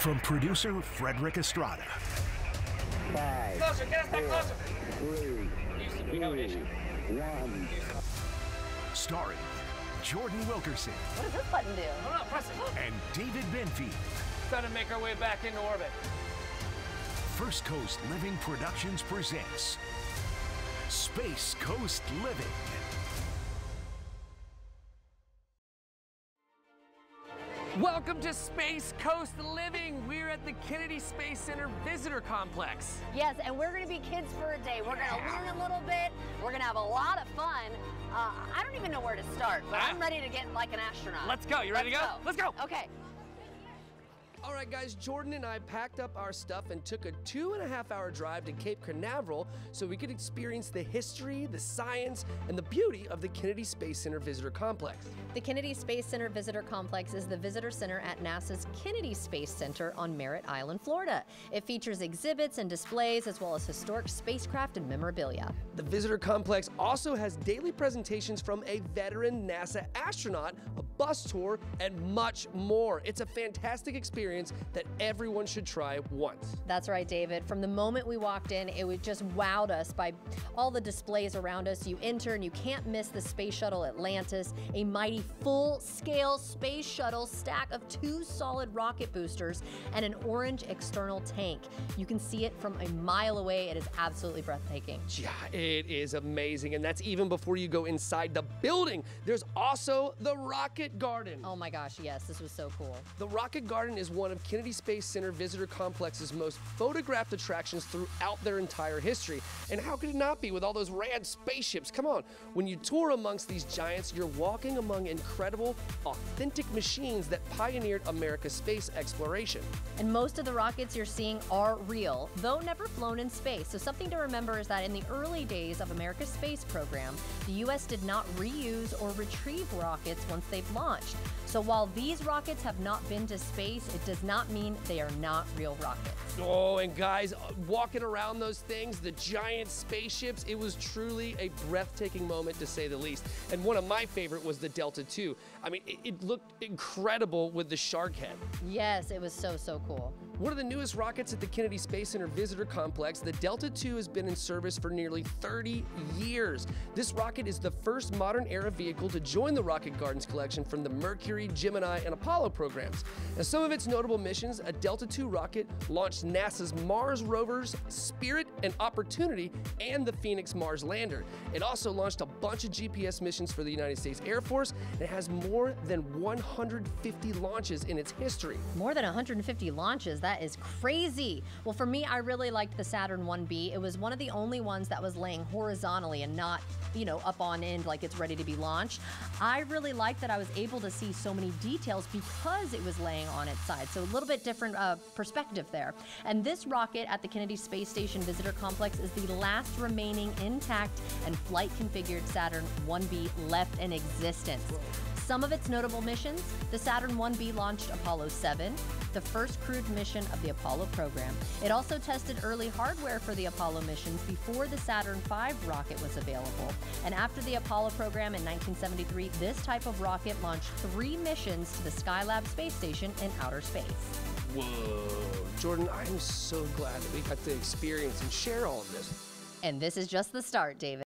From producer Frederick Estrada. 5, Closer, get us back 4, closer. 3, No, it isn't. 1. Starring Jordan Wilkerson What does this button do? Hold on, press it. and David Benfield. Trying to make our way back into orbit. First Coast Living Productions presents Space Coast Living. Welcome to Space Coast Living. We're at the Kennedy Space Center Visitor Complex. Yes, and we're gonna be kids for a day. We're gonna learn a little bit. We're gonna have a lot of fun. I don't even know where to start, but I'm ready to get like an astronaut. Let's go. You ready to go? Let's go. Okay. All right, guys, Jordan and I packed up our stuff and took a 2.5-hour drive to Cape Canaveral so we could experience the history, the science, and the beauty of the Kennedy Space Center Visitor Complex. The Kennedy Space Center Visitor Complex is the visitor center at NASA's Kennedy Space Center on Merritt Island, Florida. It features exhibits and displays as well as historic spacecraft and memorabilia. The visitor complex also has daily presentations from a veteran NASA astronaut, a bus tour, and much more. It's a fantastic experience that everyone should try once. That's right, David. From the moment we walked in, it just wowed us by all the displays around us. You enter and you can't miss the Space Shuttle Atlantis, a mighty full-scale space shuttle stack of 2 solid rocket boosters and an orange external tank. You can see it from a mile away. It is absolutely breathtaking. Yeah, it is amazing, and that's even before you go inside the building. There's also the Rocket Garden. Oh my gosh, yes, this was so cool. The Rocket Garden is one of Kennedy Space Center Visitor Complex's most photographed attractions throughout their entire history. And how could it not be with all those rad spaceships? Come on, when you tour amongst these giants, you're walking among incredible, authentic machines that pioneered America's space exploration. And most of the rockets you're seeing are real, though never flown in space. So something to remember is that in the early days of America's space program, the U.S. did not reuse or retrieve rockets once they've launched. So while these rockets have not been to space, it does not mean they are not real rockets. Oh, and guys, walking around those things, the giant spaceships, it was truly a breathtaking moment to say the least. And one of my favorite was the Delta II. I mean, it looked incredible with the shark head. Yes, it was so cool. One of the newest rockets at the Kennedy Space Center Visitor Complex, the Delta II has been in service for nearly 30 years. This rocket is the first modern-era vehicle to join the Rocket Gardens collection from the Mercury, Gemini, and Apollo programs. And some of its notable missions, a Delta II rocket launched NASA's Mars rovers, Spirit and Opportunity, and the Phoenix Mars lander. It also launched a bunch of GPS missions for the United States Air Force and has more than 150 launches in its history. More than 150 launches, that is crazy. Well, for me, I really liked the Saturn 1B. It was one of the only ones that was laying horizontally and not, up on end like it's ready to be launched. I really liked that I was able to see so many details because it was laying on its side. So a little bit different perspective there. And this rocket at the Kennedy Space Station Visitor Complex is the last remaining intact and flight configured Saturn 1B left in existence. Some of its notable missions: the Saturn 1B launched Apollo 7, the first crewed mission of the Apollo program. It also tested early hardware for the Apollo missions before the Saturn V rocket was available. And after the Apollo program in 1973, this type of rocket launched 3 missions to the Skylab space station in outer space. Whoa, Jordan, I am so glad that we got to experience and share all of this. And this is just the start, David.